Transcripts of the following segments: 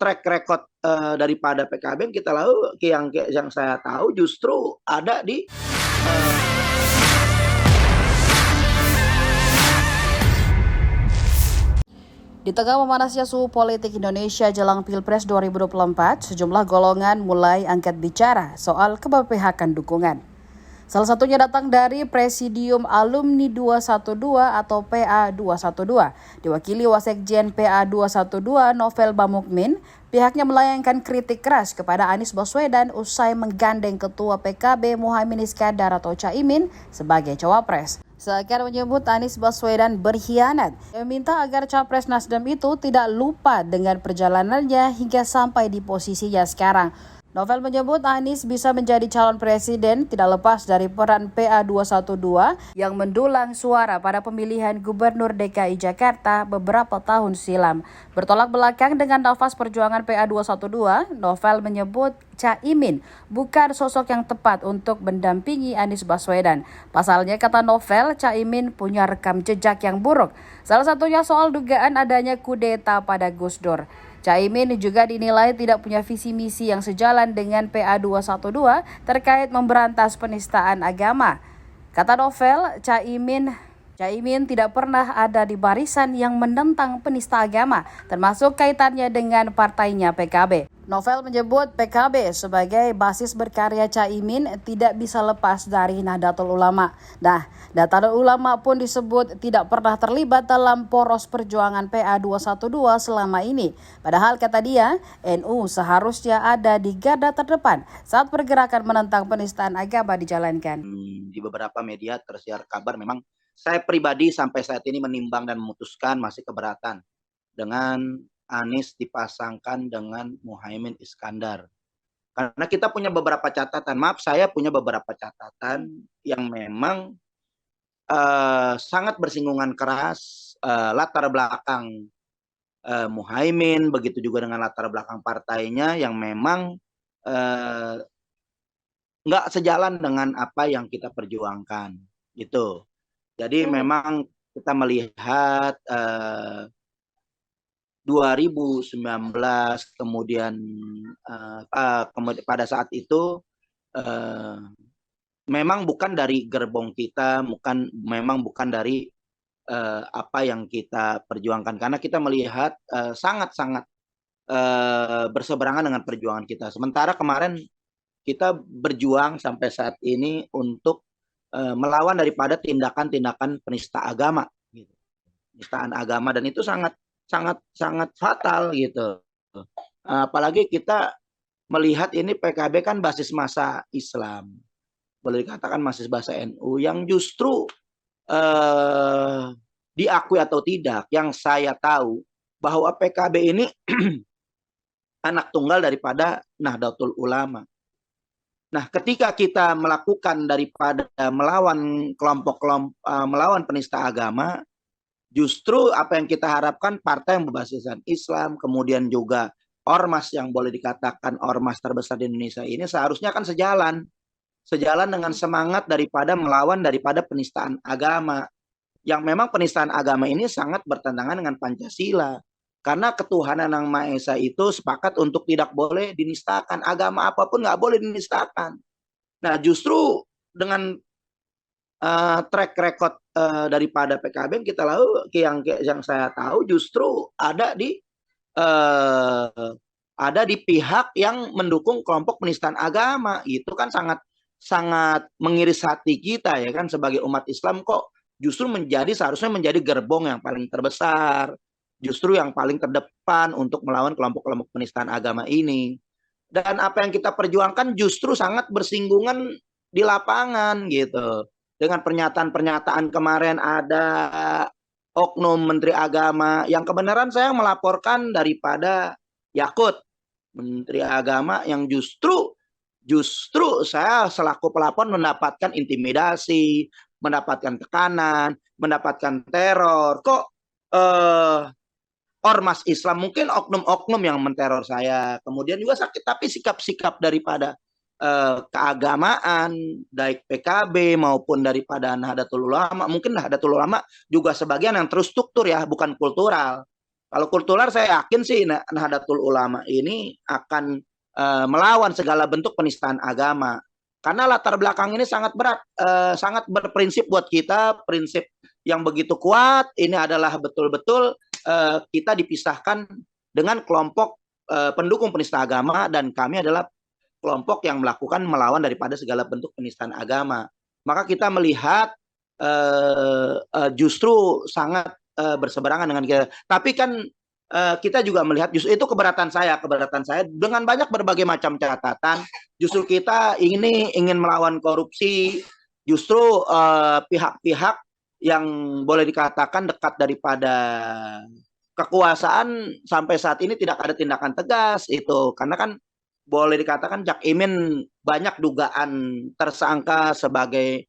track record daripada PKB yang kita lalu yang saya tahu justru ada di Di tengah memanasnya suhu politik Indonesia jelang Pilpres 2024, sejumlah golongan mulai angkat bicara soal keberpihakan dukungan. Salah satunya datang dari Presidium Alumni 212 atau PA 212. Diwakili Wasekjen PA 212 Novel Bamukmin, pihaknya melayangkan kritik keras kepada Anies Baswedan usai menggandeng Ketua PKB Muhaimin Iskandar atau Caimin sebagai cawapres. Seakan menyebut Anies Baswedan berkhianat. Ia meminta agar capres Nasdem itu tidak lupa dengan perjalanannya hingga sampai di posisinya sekarang. Novel menyebut Anies bisa menjadi calon presiden tidak lepas dari peran PA 212 yang mendulang suara pada pemilihan Gubernur DKI Jakarta beberapa tahun silam. Bertolak belakang dengan nafas perjuangan PA 212, Novel menyebut Caimin bukan sosok yang tepat untuk mendampingi Anies Baswedan. Pasalnya, kata Novel, Caimin punya rekam jejak yang buruk. Salah satunya soal dugaan adanya kudeta pada Gus Dur. Caimin juga dinilai tidak punya visi misi yang sejalan dengan PA 212 terkait memberantas penistaan agama. Kata Novel, Caimin tidak pernah ada di barisan yang menentang penista agama, termasuk kaitannya dengan partainya PKB. Novel menyebut PKB sebagai basis berkarya Caimin tidak bisa lepas dari Nahdlatul Ulama. Nah, Nahdlatul Ulama pun disebut tidak pernah terlibat dalam poros perjuangan PA 212 selama ini. Padahal kata dia, NU seharusnya ada di garda terdepan saat pergerakan menentang penistaan agama dijalankan. Di beberapa media tersiar kabar memang saya pribadi sampai saat ini menimbang dan memutuskan masih keberatan dengan Anies dipasangkan dengan Muhaimin Iskandar. Karena kita punya beberapa catatan, saya punya beberapa catatan yang memang sangat bersinggungan keras latar belakang Muhaimin, begitu juga dengan latar belakang partainya yang memang nggak sejalan dengan apa yang kita perjuangkan, gitu. Jadi memang kita melihat 2019 kemudian pada saat itu memang bukan dari gerbong kita, memang bukan dari apa yang kita perjuangkan, karena kita melihat sangat-sangat berseberangan dengan perjuangan kita. Sementara kemarin kita berjuang sampai saat ini untuk melawan daripada tindakan-tindakan penista agama, gitu. Penistaan agama, dan itu sangat fatal gitu. Apalagi kita melihat ini PKB kan basis massa Islam, boleh dikatakan basis massa NU yang justru diakui atau tidak, yang saya tahu bahwa PKB ini anak tunggal daripada Nahdlatul Ulama. Nah, ketika kita melakukan daripada melawan melawan penista agama, justru apa yang kita harapkan partai yang berbasiskan Islam, kemudian juga ormas yang boleh dikatakan ormas terbesar di Indonesia ini seharusnya kan sejalan dengan semangat daripada melawan daripada penistaan agama, yang memang penistaan agama ini sangat bertentangan dengan Pancasila. Karena ketuhanan yang Maha Esa itu sepakat untuk tidak boleh dinistakan. Agama apapun nggak boleh dinistakan. Nah, justru dengan track record daripada PKB yang kita lalu, yang saya tahu justru ada di pihak yang mendukung kelompok penistaan agama. Itu kan sangat mengiris hati kita ya kan, sebagai umat Islam, kok justru seharusnya menjadi gerbong yang paling terbesar, justru yang paling terdepan untuk melawan kelompok-kelompok penistaan agama ini. Dan apa yang kita perjuangkan justru sangat bersinggungan di lapangan gitu. Dengan pernyataan-pernyataan kemarin ada oknum Menteri Agama, yang kebenaran saya melaporkan daripada Yakut, Menteri Agama, yang justru saya selaku pelapor mendapatkan intimidasi, mendapatkan tekanan, mendapatkan teror. Kok ormas Islam, mungkin oknum-oknum yang menteror saya, kemudian juga sakit, tapi sikap-sikap daripada keagamaan, baik PKB maupun daripada Nahdlatul Ulama, mungkin Nahdlatul Ulama juga sebagian yang terstruktur ya, bukan kultural. Kalau kultural saya yakin sih Nahdlatul Ulama ini akan melawan segala bentuk penistaan agama. Karena latar belakang ini sangat berat, sangat berprinsip buat kita, prinsip yang begitu kuat. Ini adalah betul-betul kita dipisahkan dengan kelompok pendukung penista agama, dan kami adalah kelompok yang melawan daripada segala bentuk penistaan agama. Maka kita melihat justru sangat berseberangan dengan kita. Tapi kan kita juga melihat justru itu keberatan saya dengan banyak berbagai macam catatan. Justru kita ingin melawan korupsi. Justru pihak-pihak yang boleh dikatakan dekat daripada kekuasaan sampai saat ini tidak ada tindakan tegas itu, karena kan boleh dikatakan Cak Imin banyak dugaan tersangka sebagai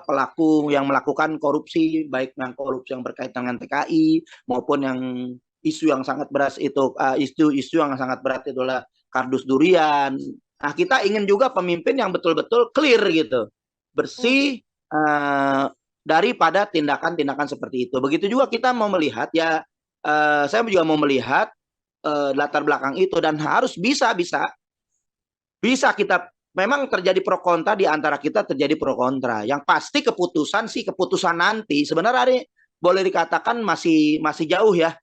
pelaku yang melakukan korupsi, baik yang korupsi yang berkaitan dengan TKI maupun yang isu yang sangat berat itu, isu-isu yang sangat berat itulah kardus durian. Nah, kita ingin juga pemimpin yang betul-betul clear gitu, bersih daripada tindakan-tindakan seperti itu. Begitu juga kita mau melihat ya, saya juga mau melihat latar belakang itu, dan harus bisa kita, memang terjadi pro kontra di antara kita, terjadi pro kontra. Yang pasti keputusan nanti sebenarnya boleh dikatakan masih jauh ya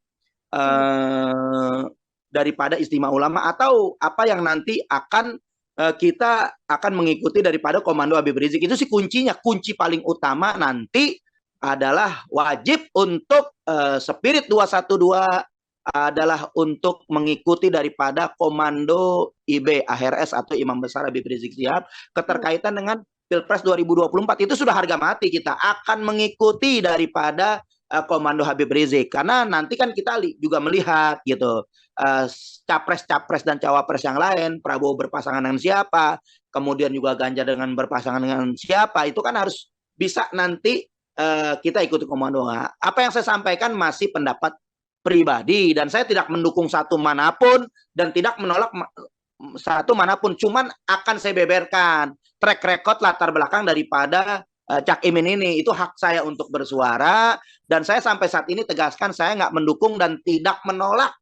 daripada istimewa ulama atau apa yang nanti akan kita akan mengikuti daripada Komando Habib Rizik. Itu sih kuncinya, kunci paling utama nanti adalah wajib untuk spirit 212 adalah untuk mengikuti daripada Komando IB AHRS atau Imam Besar Habib Rizik Syihab keterkaitan dengan Pilpres 2024. Itu sudah harga mati, kita akan mengikuti daripada Komando Habib Rizik, karena nanti kan kita juga melihat gitu capres-capres dan cawapres yang lain, Prabowo berpasangan dengan siapa, kemudian juga Ganjar dengan berpasangan dengan siapa, itu kan harus bisa nanti kita ikuti komando. Apa yang saya sampaikan masih pendapat pribadi, dan saya tidak mendukung satu manapun dan tidak menolak satu manapun, cuman akan saya beberkan track record latar belakang daripada Cak Imin ini. Itu hak saya untuk bersuara, dan saya sampai saat ini tegaskan saya nggak mendukung dan tidak menolak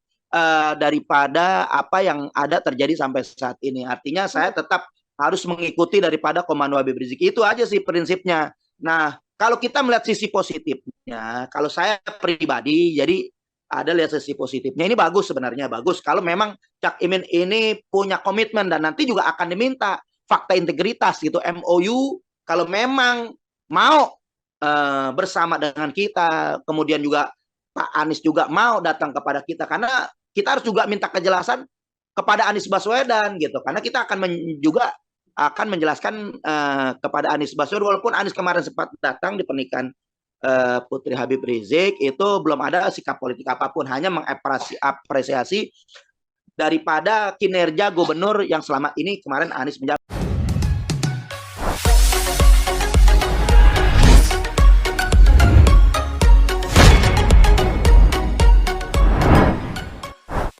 daripada apa yang ada terjadi sampai saat ini. Artinya saya tetap harus mengikuti daripada Komando Habib Rizik. Itu aja sih prinsipnya. Nah, kalau kita melihat sisi positifnya, kalau saya pribadi, jadi ada lihat sisi positifnya. Ini bagus sebenarnya, bagus. Kalau memang Cak Imin ini punya komitmen, dan nanti juga akan diminta fakta integritas gitu, MOU, kalau memang mau bersama dengan kita, kemudian juga Pak Anies juga mau datang kepada kita, karena kita harus juga minta kejelasan kepada Anies Baswedan gitu, karena kita juga akan menjelaskan kepada Anies Baswedan, walaupun Anies kemarin sempat datang di pernikahan Putri Habib Rizik, itu belum ada sikap politik apapun, hanya mengapresiasi daripada kinerja gubernur yang selama ini kemarin Anies menjabat.